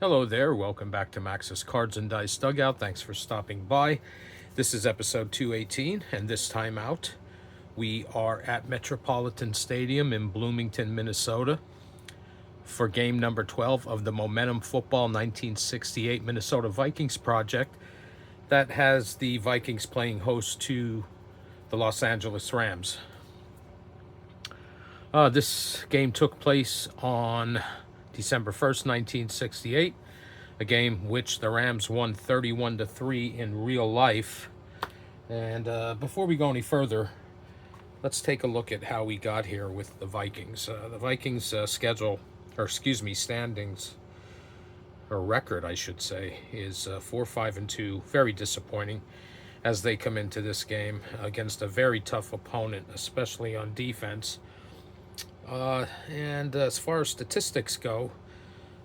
Hello there, welcome back to Max's Cards and Dice Dugout. Thanks for stopping by. This is episode 218, and this time out, we are at Metropolitan Stadium in Bloomington, Minnesota for game number 12 of the Momentum Football 1968 Minnesota Vikings project that has the Vikings playing host to the Los Angeles Rams. This game took place on December 1st, 1968, a game which the Rams won 31-3 in real life. And before we go any further, let's take a look at how we got here with the Vikings. The Vikings standings, or record, I should say, is 4-5-2. Very disappointing as they come into this game against a very tough opponent, especially on defense. And as far as statistics go,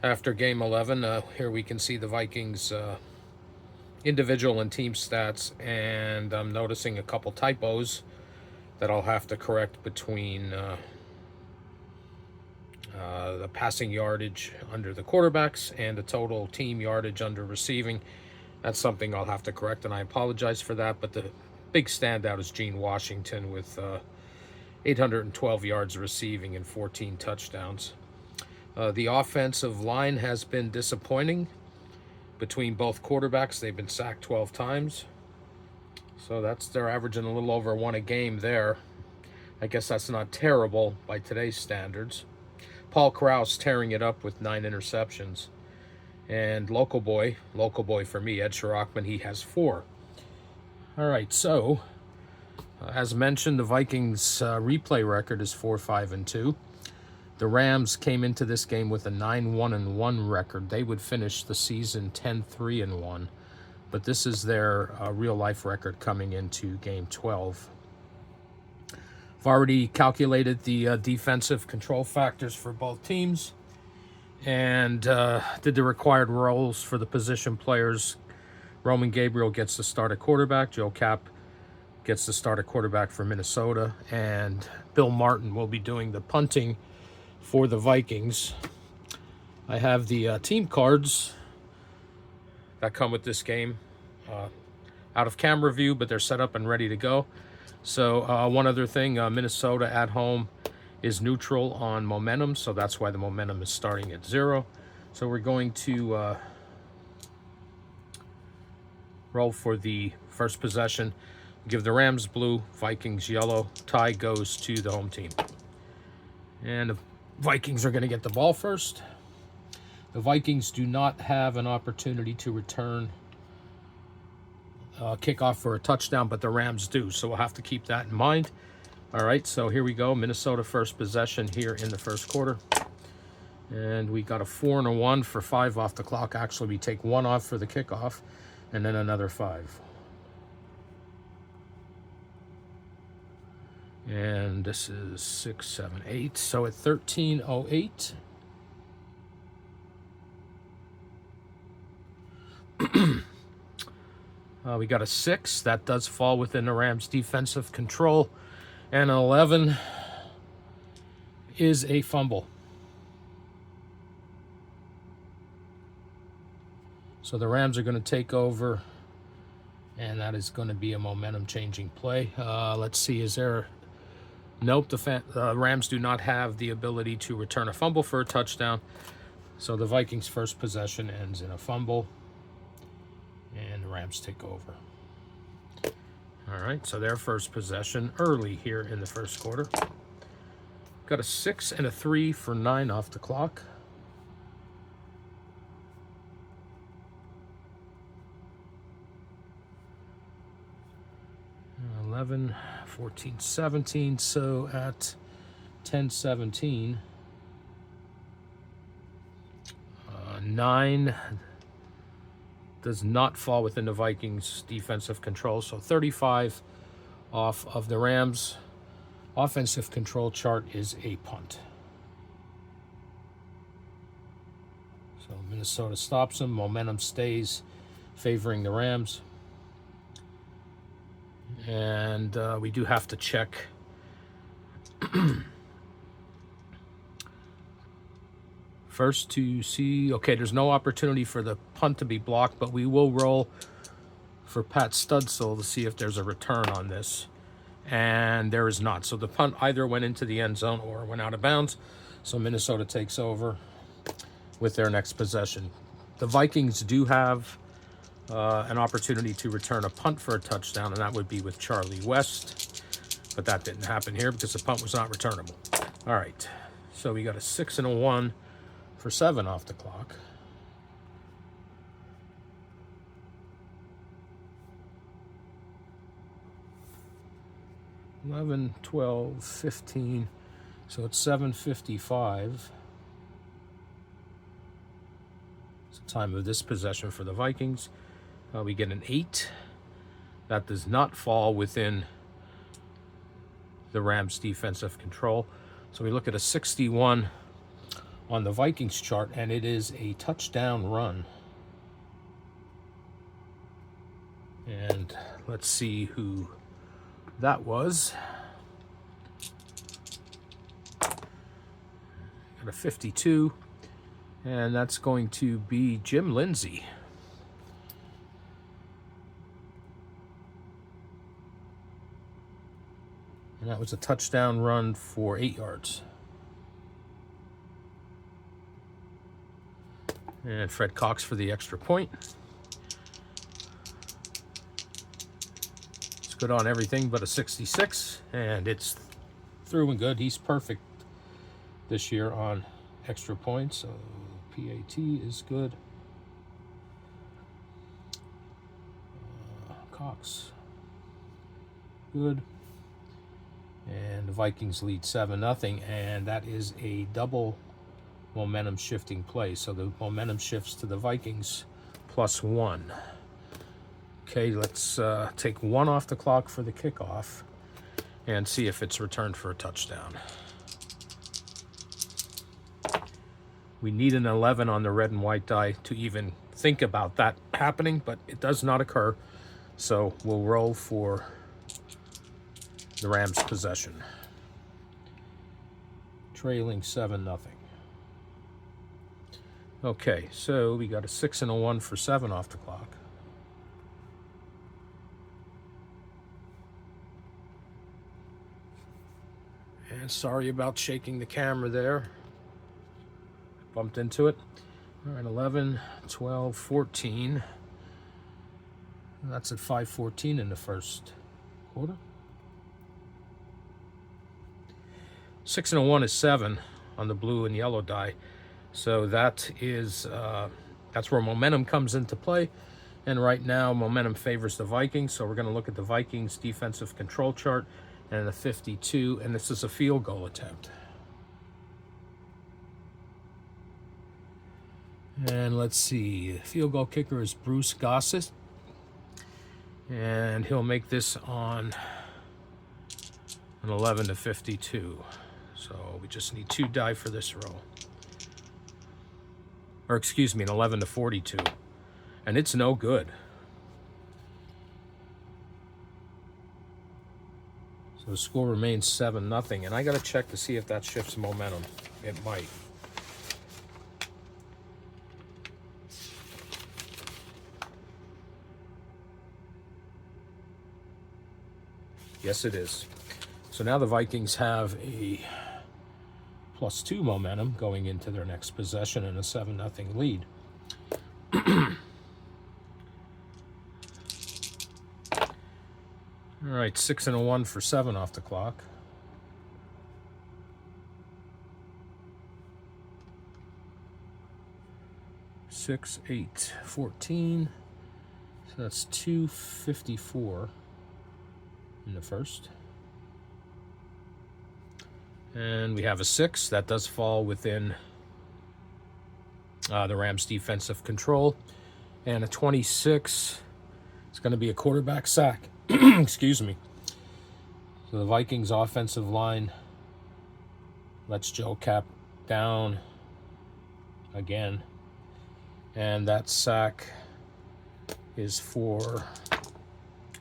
after game 11, here we can see the Vikings individual and team stats, and I'm noticing a couple typos that I'll have to correct between the passing yardage under the quarterbacks and the total team yardage under receiving. That's something I'll have to correct, and I apologize for that, but the big standout is Gene Washington with 812 yards receiving and 14 touchdowns. The offensive line has been disappointing between both quarterbacks. They've been sacked 12 times. So they're averaging a little over 1 a game there. I guess that's not terrible by today's standards. Paul Krause tearing it up with 9 interceptions. And local boy for me, Ed Shirachman, he has 4. All right, so as mentioned, the Vikings replay record is 4-5-2. The Rams came into this game with a 9-1-1 record. They would finish the season 10-3-1, but this is their real-life record coming into Game 12. I've already calculated the defensive control factors for both teams and did the required roles for the position players. Roman Gabriel gets to start at quarterback. Joe Cap gets to start at quarterback for Minnesota, and Bill Martin will be doing the punting for the Vikings. I have the team cards that come with this game out of camera view, but they're set up and ready to go. So one other thing, Minnesota at home is neutral on momentum, so that's why the momentum is starting at 0. So we're going to roll for the first possession. Give the Rams blue, Vikings yellow. Tie goes to the home team. And the Vikings are going to get the ball first. The Vikings do not have an opportunity to return kickoff for a touchdown, but the Rams do. So we'll have to keep that in mind. All right, so here we go. Minnesota first possession here in the first quarter. And we got a 4 and a 1 for 5 off the clock. Actually, we take 1 off for the kickoff and then another 5. And this is 6, 7, 8. So at 13:08. We got a 6. That does fall within the Rams' defensive control. And an 11 is a fumble. So the Rams are going to take over, and that is going to be a momentum-changing play. Let's see, is there... Nope, the Rams do not have the ability to return a fumble for a touchdown. So the Vikings' first possession ends in a fumble, and the Rams take over. All right, so their first possession early here in the first quarter. Got a 6 and a 3 for 9 off the clock. Uh, 11, 14, 17, so at 10-17, 9 does not fall within the Vikings' defensive control, so 35 off of the Rams' offensive control chart is a punt. So Minnesota stops them, momentum stays favoring the Rams. And we do have to check First to see, okay, there's no opportunity for the punt to be blocked, but we will roll for Pat Studsill to see if there's a return on this. And there is not. So the punt either went into the end zone or went out of bounds. So Minnesota takes over with their next possession. The Vikings do have an opportunity to return a punt for a touchdown, and that would be with Charlie West. But that didn't happen here because the punt was not returnable. All right, so we got a 6 and a 1 for 7 off the clock. $11, $12, $15, so it's $7:55. It's the time of this possession for the Vikings. We get an 8. That does not fall within the Rams' defensive control. So we look at a 61 on the Vikings chart, and it is a touchdown run. And let's see who that was. Got a 52, and that's going to be Jim Lindsay. And that was a touchdown run for 8 yards. And Fred Cox for the extra point. It's good on everything but a 66, and it's through and good. He's perfect this year on extra points, so PAT is good. Cox, good. And the Vikings lead 7-0, and that is a double momentum shifting play. So the momentum shifts to the Vikings +1. Okay, let's take 1 off the clock for the kickoff and see if it's returned for a touchdown. We need an 11 on the red and white die to even think about that happening, but it does not occur. So we'll roll for the Rams' possession. Trailing 7-0. Okay, so we got a 6 and a 1 for 7 off the clock. And sorry about shaking the camera there. Bumped into it. All right, 11, 12, 14. That's at 5:14 in the first quarter. 6 and a 1 is 7 on the blue and yellow die. So that is that's where momentum comes into play. And right now, momentum favors the Vikings. So we're going to look at the Vikings defensive control chart and the 52. And this is a field goal attempt. And let's see, the field goal kicker is Bruce Gossett. And he'll make this on an 11 to 52. So we just need 2 die for this row. Or excuse me, an 11 to 42. And it's no good. So the score remains 7-0. And I got to check to see if that shifts momentum. It might. Yes, it is. So now the Vikings have a +2 momentum going into their next possession and a 7-0 lead. All right, 6 and a 1 for 7 off the clock. Six, 8, 14. So that's 2:54 in the first. And we have a 6. That does fall within the Rams' defensive control. And a 26. It's going to be a quarterback sack. Excuse me. So the Vikings offensive line lets Joe Cap down again. And that sack is for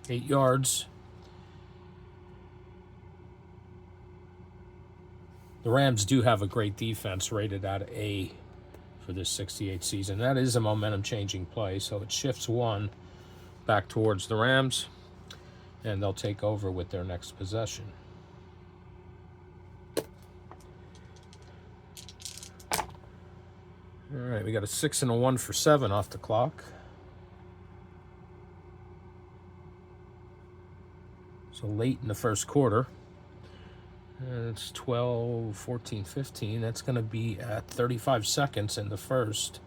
8 yards. The Rams do have a great defense rated at a for this 68 season. That is a momentum changing play, so it shifts 1 back towards the Rams, and they'll take over with their next possession. All right, we got a 6 and a 1 for 7 off the clock. So late in the first quarter. It's 12, 14, 15. That's going to be at 35 seconds in the first.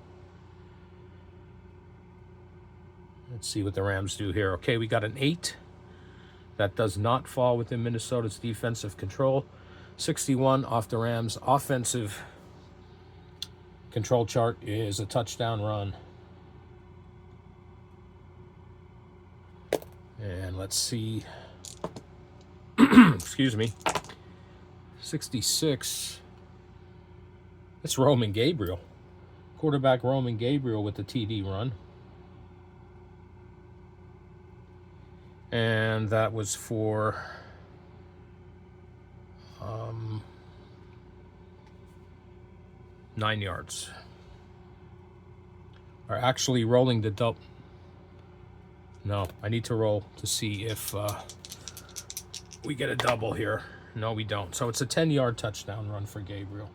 Let's see what the Rams do here. Okay, we got an 8. That does not fall within Minnesota's defensive control. 61 off the Rams' offensive control chart is a touchdown run. And let's see. Excuse me. 66. It's Roman Gabriel. Quarterback Roman Gabriel with the TD run. And that was for 9 yards. Are actually rolling the double. No, I need to roll to see if we get a double here. No, we don't. So it's a 10-yard touchdown run for Gabriel.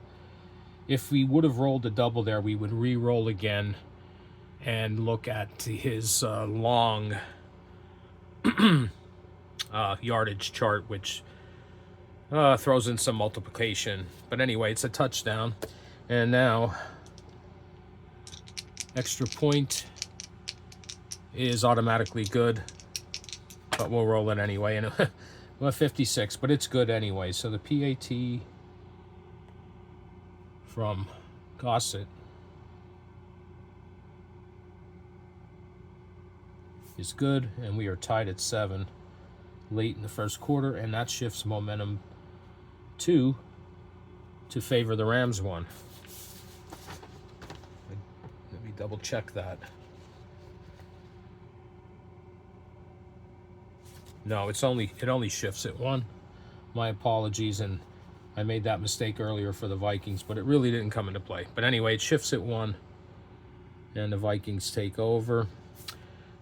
If we would have rolled a double there, we would re-roll again and look at his long yardage chart, which throws in some multiplication. But anyway, it's a touchdown. And now, extra point is automatically good, but we'll roll it anyway. And well, 56, but it's good anyway. So the PAT from Gossett is good, and we are tied at 7 late in the first quarter, and that shifts momentum 2 to favor the Rams 1. Let me double check that. No, it only shifts at 1. My apologies, and I made that mistake earlier for the Vikings, but it really didn't come into play. But anyway, it shifts at 1, and the Vikings take over.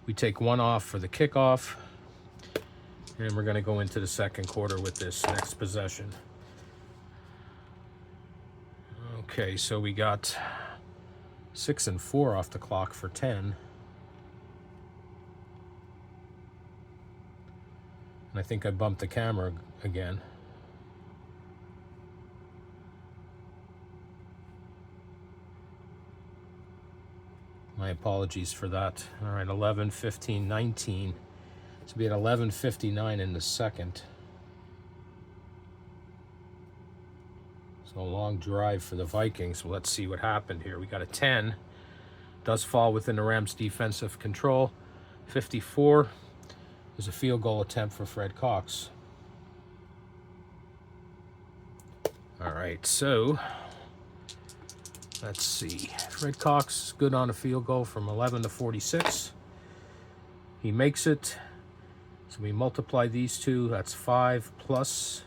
We take 1 off for the kickoff, and we're going to go into the second quarter with this next possession. Okay, so we got 6 and 4 off the clock for 10. I think I bumped the camera again. My apologies for that. All right, 11, 15, 19. It's be at 11:59 in the second. So a long drive for the Vikings. Well, let's see what happened here. We got a 10. Does fall within the Rams' defensive control. 54. There's a field goal attempt for Fred Cox. All right, so let's see. Fred Cox is good on a field goal from 11 to 46. He makes it. So we multiply these two. That's 5 plus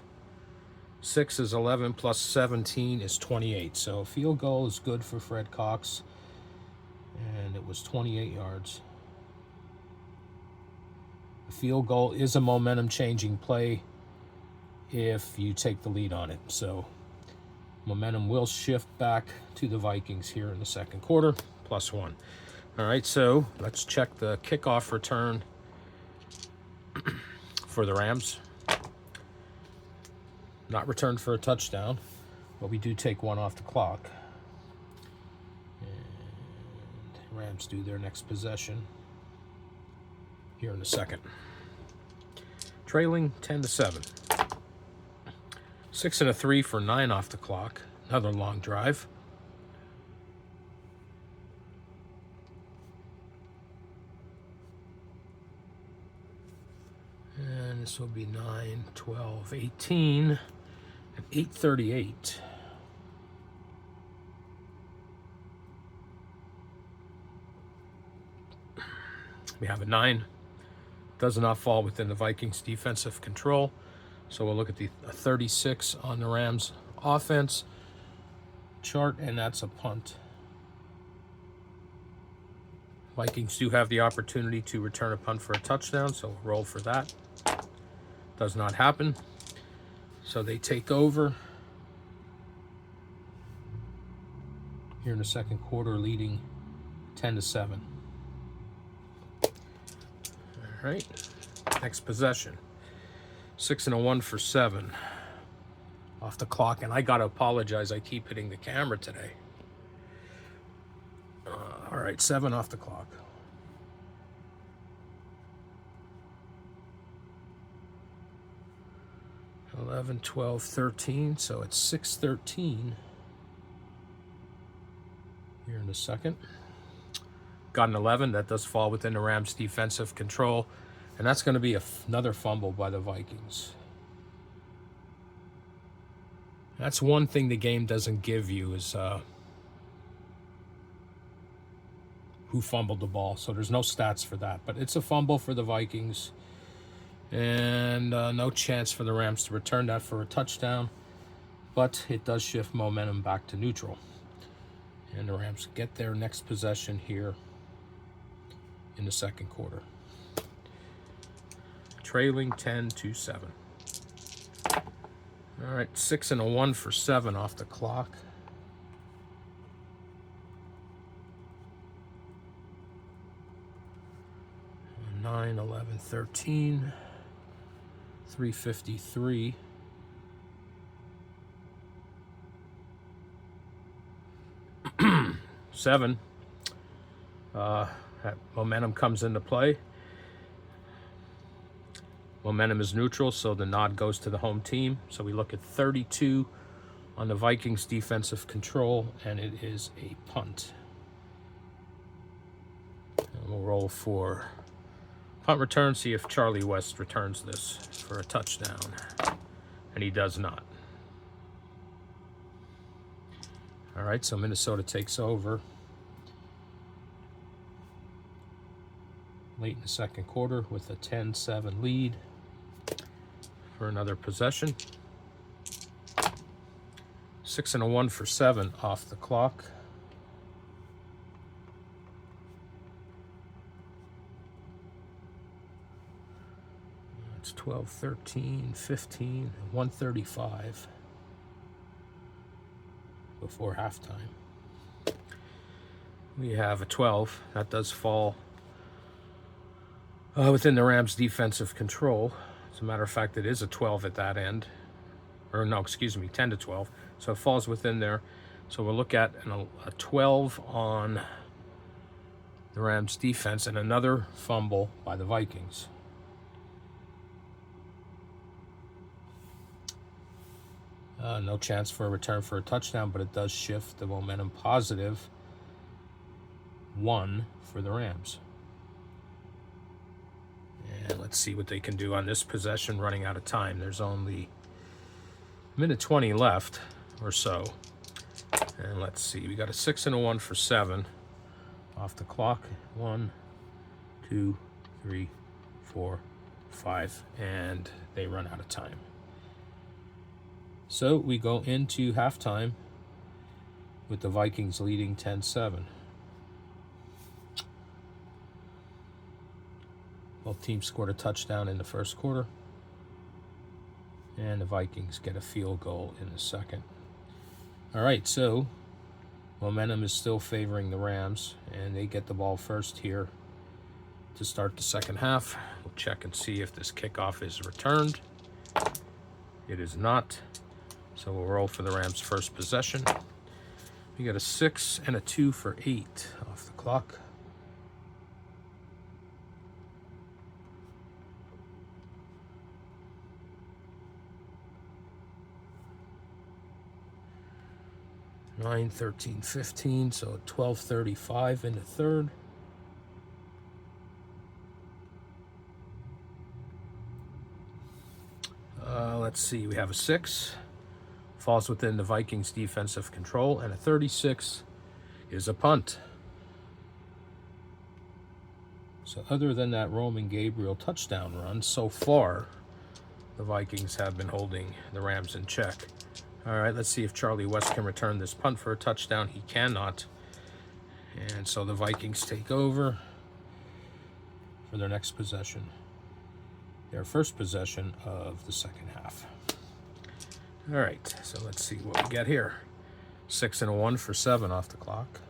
6 is 11 plus 17 is 28. So a field goal is good for Fred Cox. And it was 28 yards. A field goal is a momentum-changing play if you take the lead on it. So momentum will shift back to the Vikings here in the second quarter, +1. All right, so let's check the kickoff return for the Rams. Not returned for a touchdown, but we do take 1 off the clock. And Rams do their next possession here in the second. Trailing 10-7. 6 and a 3 for 9 off the clock. Another long drive. And this will be 9, 12, 18 at 8:38. We have a 9. Does not fall within the Vikings' defensive control. So we'll look at the 36 on the Rams' offense chart, and that's a punt. Vikings do have the opportunity to return a punt for a touchdown, so roll for that. Does not happen. So they take over here in the second quarter, leading 10-7. All right, next possession. 6-1 for 7 off the clock, and I gotta apologize. I keep hitting the camera today. All right, 7 off the clock. $11, $12, $13, so it's 6-13 here in the second. Got an 11. That does fall within the Rams' defensive control, and that's going to be another fumble by the Vikings. That's one thing the game doesn't give you is who fumbled the ball, so there's no stats for that. But it's a fumble for the Vikings, and no chance for the Rams to return that for a touchdown, but it does shift momentum back to neutral. And the Rams get their next possession here in the second quarter. Trailing 10-7. All right, 6-1 for 7 off the clock. $9, $11, $13, $3.53. Seven. That momentum comes into play. Momentum is neutral, so the nod goes to the home team. So we look at 32 on the Vikings defensive control, and it is a punt. And we'll roll for punt return, see if Charlie West returns this for a touchdown. And he does not. All right, so Minnesota takes over late in the second quarter with a 10-7 lead for another possession. 6-1 for 7 off the clock. It's 12, 13, 15, 135 before halftime. We have a 12. That does fall within the Rams' defensive control. As a matter of fact, it is a 12 at that end. Or no, excuse me, 10-12. So it falls within there. So we'll look at a 12 on the Rams' defense and another fumble by the Vikings. No chance for a return for a touchdown, but it does shift the momentum positive 1 for the Rams. And let's see what they can do on this possession, running out of time. There's only a minute 20 left or so. And let's see, we got a 6-1 for 7 off the clock. 1, 2, 3, 4, 5, and they run out of time. So we go into halftime with the Vikings leading 10-7. Both teams scored a touchdown in the first quarter, and the Vikings get a field goal in the second. All right, so momentum is still favoring the Rams, and they get the ball first here to start the second half. We'll check and see if this kickoff is returned. It is not, so we'll roll for the Rams' first possession. We got a 6 and a 2 for 8 off the clock. Nine, 13, 15, so 12:35 in the third. Let's see, we have a 6. Falls within the Vikings' defensive control, and a 36 is a punt. So other than that Roman Gabriel touchdown run, so far, the Vikings have been holding the Rams in check. All right, let's see if Charlie West can return this punt for a touchdown. He cannot. And so the Vikings take over for their next possession. Their first possession of the second half. All right, so let's see what we get here. 6 and a 1 for 7 off the clock.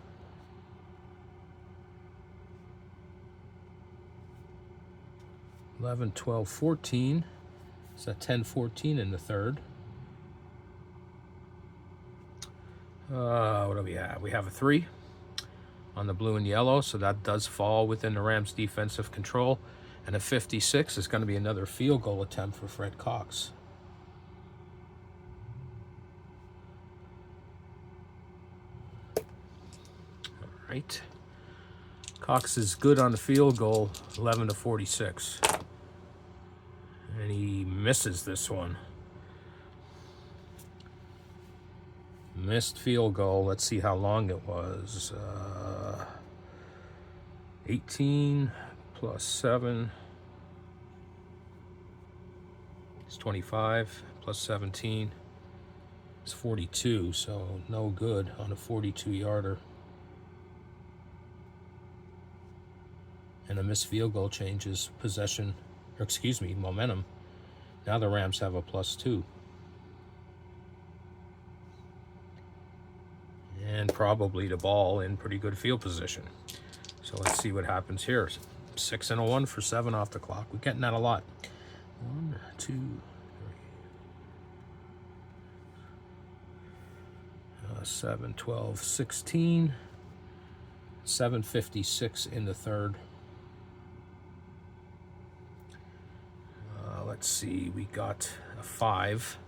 $11, $12, $14. It's a 10, $14 in the third. What do we have? We have a 3 on the blue and yellow, so that does fall within the Rams' defensive control. And a 56 is going to be another field goal attempt for Fred Cox. All right. Cox is good on the field goal, 11 to 46. And he misses this one. Missed field goal. Let's see how long it was. 18 plus 7 is 25, plus 17 is 42, so no good on a 42-yarder. And a missed field goal changes possession, or excuse me, momentum. Now the Rams have a +2. And probably the ball in pretty good field position. So let's see what happens here. 6 and a 1 for 7 off the clock. We're getting that a lot. 1, 2, 3. 7, 12, 16. 7:56 in the third. Let's see, we got a 5.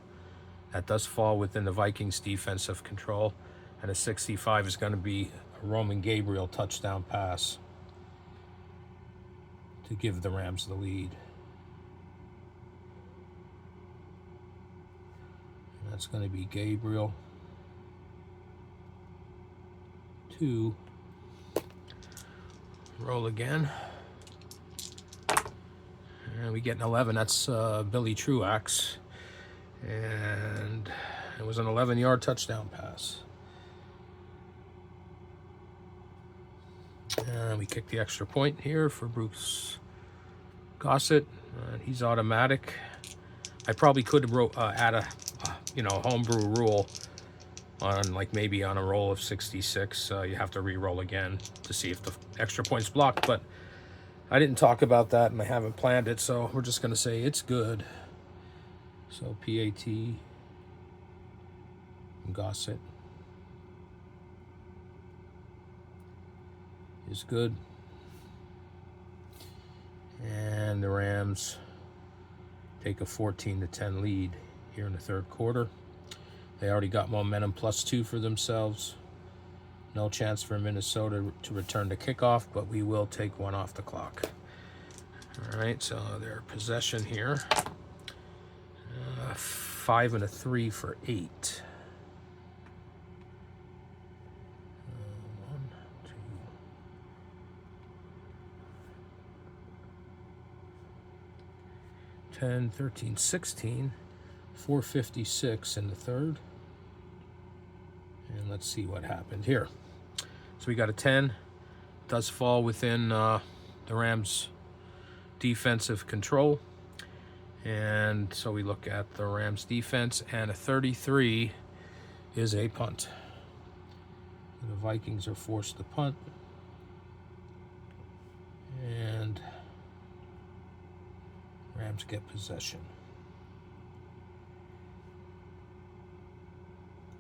That does fall within the Vikings' defensive control. And a 65 is going to be a Roman Gabriel touchdown pass to give the Rams the lead. And that's going to be Gabriel. 2. Roll again. And we get an 11. That's Billy Truax. And it was an 11-yard touchdown pass. And we kick the extra point here for Bruce Gossett. He's automatic. I probably could add a homebrew rule on, like, maybe on a roll of 66. You have to re-roll again to see if the extra point's blocked. But I didn't talk about that, and I haven't planned it, so we're just going to say it's good. So PAT, Gossett is good. And the Rams take a 14-10 lead here in the third quarter. They already got momentum +2 for themselves. No chance for Minnesota to return the kickoff, but we will take one off the clock. All right, so their possession here. 5 and a 3 for 8. 1, 2, 10, 13, 16. 4:56 in the third. And let's see what happened here. So we got a 10. Does fall within the Rams' defensive control. And so we look at the Rams' defense, and a 33 is a punt. The Vikings are forced to punt. And Rams get possession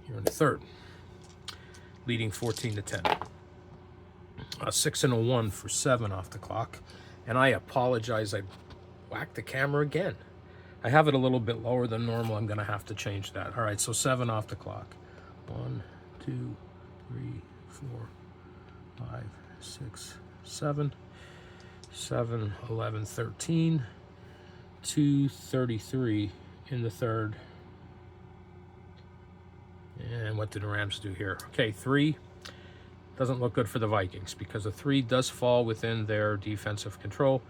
here in the third, leading 14-10. 6 and a 1 for 7 off the clock. And I apologize, I whacked the camera again. I have it a little bit lower than normal. I'm going to have to change that. All right, so 7 off the clock. 1, 2, 3, 4, 5, 6, 7. 7, 11, 13. 2:33 in the third. And what did the Rams do here? Okay, 3 doesn't look good for the Vikings because a 3 does fall within their defensive control.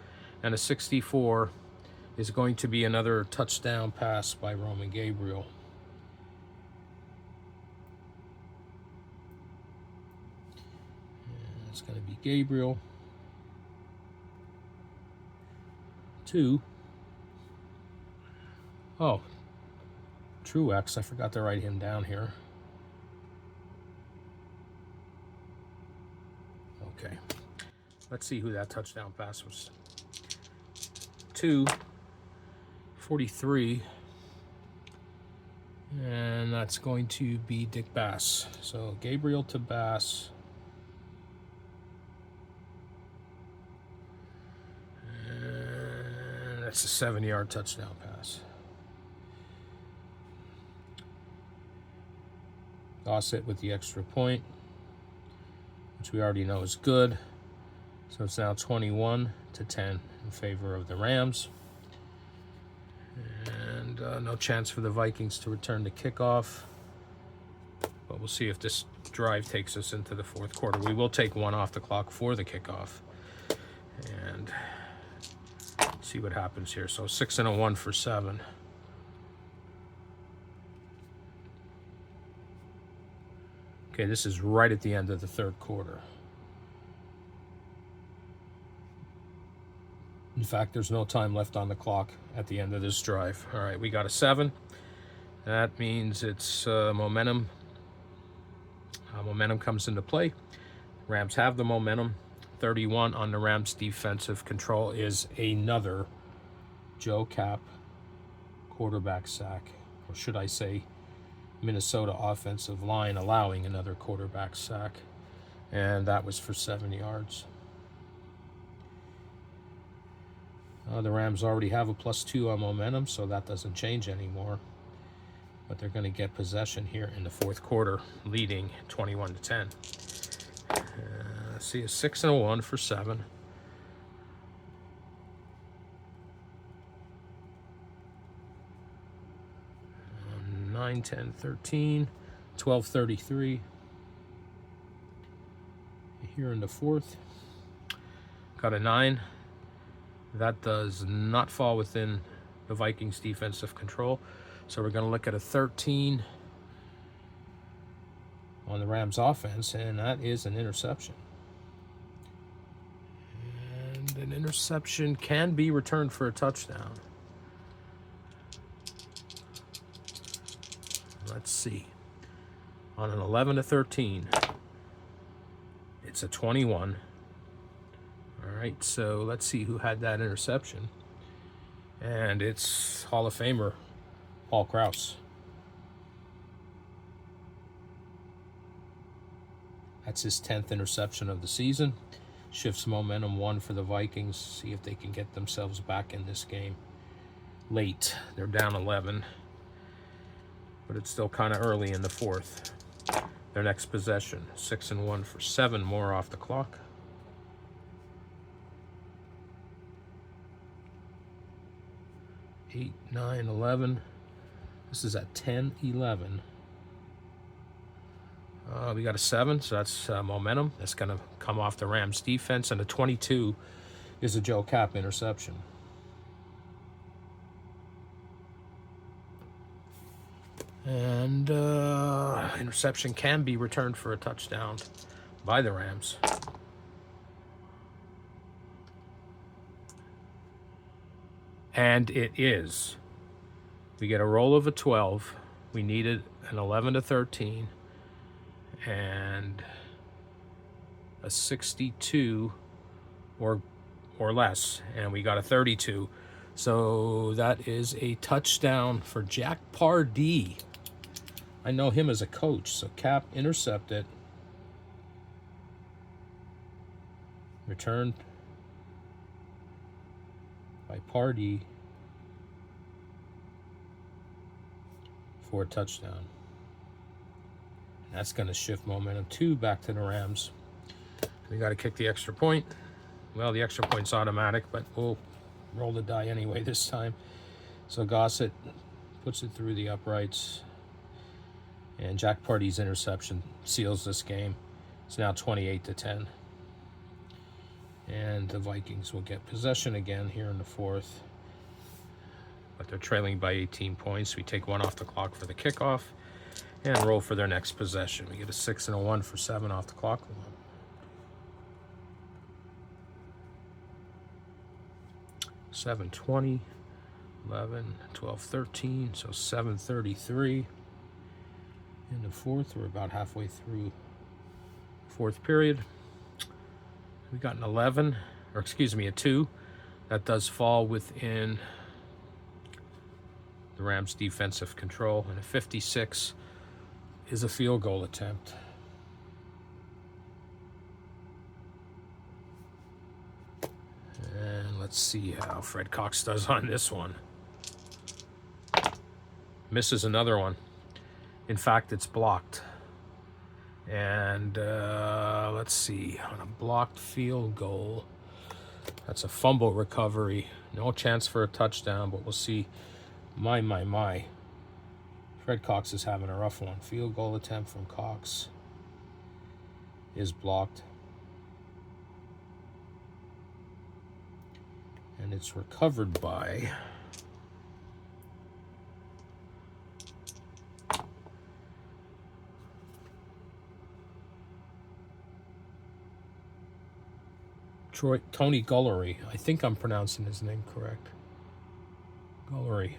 And a 64 is going to be another touchdown pass by Roman Gabriel. Gabriel. 2. Oh, Truex. I forgot to write him down here. Okay. Let's see who that touchdown pass was. 2:43. And that's going to be Dick Bass. So Gabriel to Bass. And that's a 7-yard touchdown pass. Gossett with the extra point, which we already know is good. So it's now 21-10 in favor of the Rams. And no chance for the Vikings to return the kickoff. But we'll see if this drive takes us into the fourth quarter. We will take one off the clock for the kickoff. And see what happens here. So 6 and a 1 for 7. Okay, this is right at the end of the third quarter. In fact, there's no time left on the clock at the end of this drive. All right, we got a 7. That means it's momentum. Momentum comes into play. Rams have the momentum. 31 on the Rams' defensive control is another Joe Cap quarterback sack. Or should I say Minnesota offensive line allowing another quarterback sack. And that was for 7 yards. The Rams already have a +2 on momentum, so that doesn't change anymore. But they're going to get possession here in the fourth quarter, leading 21-10. Let's see, a 6 and a 1 for 7. Um, 9, 10, 13, 12:33. Here in the fourth. Got a 9. That does not fall within the Vikings' defensive control. So we're going to look at a 13 on the Rams' offense, and that is an interception. And an interception can be returned for a touchdown. Let's see. On an 11-13, it's a 21. All right, so let's see who had that interception. And it's Hall of Famer Paul Krause. That's his 10th interception of the season. Shifts momentum 1 for the Vikings. See if they can get themselves back in this game. Late, they're down 11. But it's still kind of early in the fourth. Their next possession, 6 and 1 for 7 more off the clock. 8, 9, 11. This is at 10, 11. We got a 7, so that's momentum. That's going to come off the Rams' defense. And a 22 is a Joe Cap interception. And interception can be returned for a touchdown by the Rams. And it is. We get a roll of a 12. We needed an 11-13 and a 62 or less, and we got a 32. So that is a touchdown for Jack Pardee. I know him as a coach, so Cap intercepted. Returned by Pardee for a touchdown. And that's going to shift momentum 2 back to the Rams. We got to kick the extra point. Well, the extra point's automatic, but we'll roll the die anyway this time. So Gossett puts it through the uprights. And Jack Pardee's interception seals this game. It's now 28-10. And the Vikings will get possession again here in the fourth. But they're trailing by 18 points. We take 1 off the clock for the kickoff and roll for their next possession. We get a 6 and a 1 for 7 off the clock. 7:20, 11, 12, 13, so 7:33 in the fourth. We're about halfway through fourth period. We got an 11, or excuse me, a 2. That does fall within the Rams' defensive control, and a 56 is a field goal attempt. And let's see how Fred Cox does on this one. Misses another one. In fact, it's blocked. And let's see, on a blocked field goal, that's a fumble recovery. No chance for a touchdown, but we'll see. My. Fred Cox is having a rough one. Field goal attempt from Cox is blocked. And it's recovered by Tony Gullery. I think I'm pronouncing his name correct. Gullery.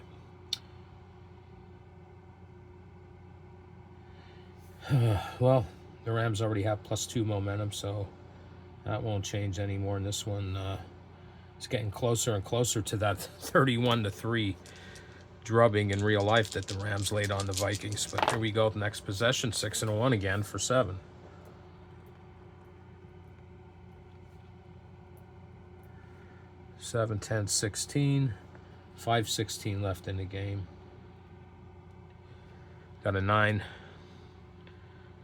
Well, the Rams already have +2 momentum, so that won't change anymore. And this one is getting closer and closer to that 31-3 drubbing in real life that the Rams laid on the Vikings. But here we go, the next possession, 6-1 again for 7. 7, 10, 16, 5:16 left in the game. Got a 9.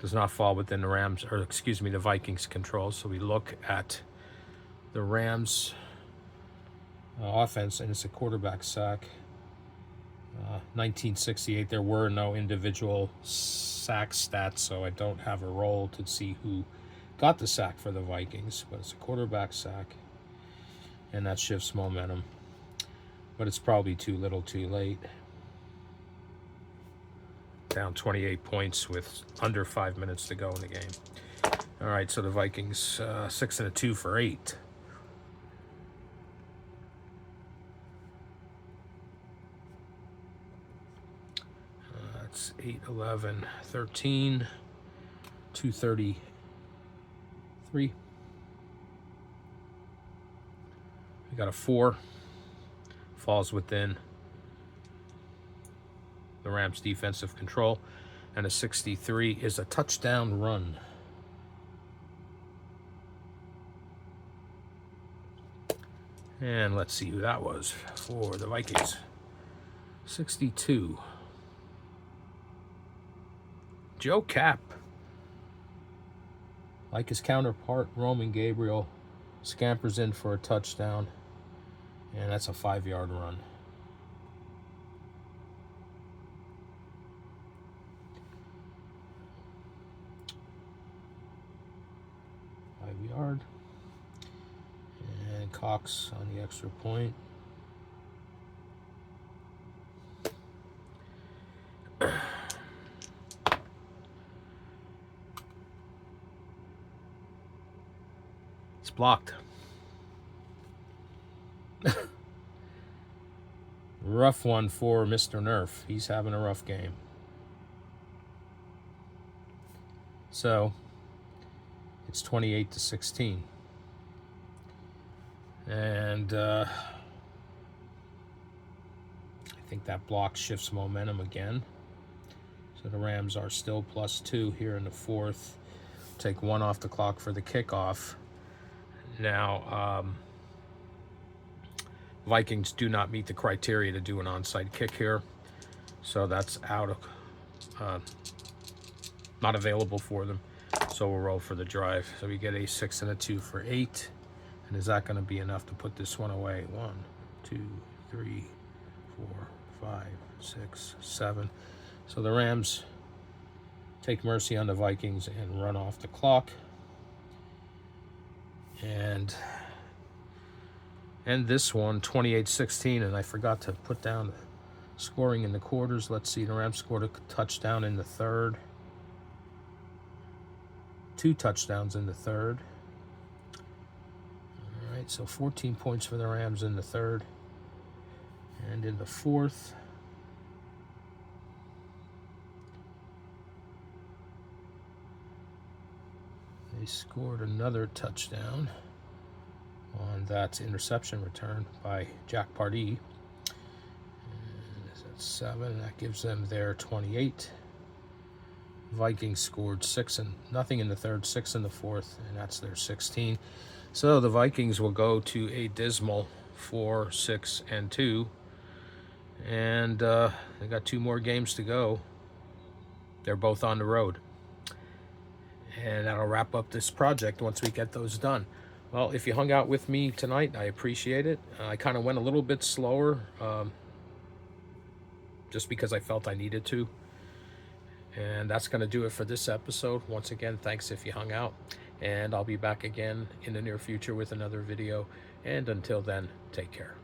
Does not fall within the Rams, or excuse me, the Vikings' control. So we look at the Rams' offense, and it's a quarterback sack. 1968, there were no individual sack stats, so I don't have a roll to see who got the sack for the Vikings, but it's a quarterback sack, and that shifts momentum. But it's probably too little too late. Down 28 points with under 5 minutes to go in the game. All right, so the Vikings 6 and a 2 for 8. That's 8, 11, 13, 233. We got a 4. Falls within the Rams' defensive control, and a 63 is a touchdown run. And let's see who that was for the Vikings. 62. Joe Cap. Like his counterpart, Roman Gabriel, scampers in for a touchdown, and that's a 5-yard run. Yard, and Cox on the extra point. It's blocked. Rough one for Mr. Nerf. He's having a rough game. So it's 28-16. And I think that block shifts momentum again. So the Rams are still +2 here in the fourth. Take 1 off the clock for the kickoff. Now, Vikings do not meet the criteria to do an onside kick here. So that's out of, not available for them. So we'll roll for the drive. So we get a 6 and a 2 for 8. And is that going to be enough to put this one away? 1, 2, 3, 4, 5, 6, 7. So the Rams take mercy on the Vikings and run off the clock. And end this one 28-16. And I forgot to put down the scoring in the quarters. Let's see. The Rams scored a touchdown in the third. 2 touchdowns in the third. All right, so 14 points for the Rams in the third. And in the fourth, they scored another touchdown on that interception return by Jack Pardee. That's 7. That gives them their 28. Vikings scored 6-0 in the third, 6 in the fourth, and that's their 16. So the Vikings will go to a dismal 4-6-2, and they got 2 more games to go. They're both on the road, and that'll wrap up this project once we get those done. Well, if you hung out with me tonight, I appreciate it. I kind of went a little bit slower, just because I felt I needed to. And that's going to do it for this episode. Once again, thanks if you hung out. And I'll be back again in the near future with another video. And until then, take care.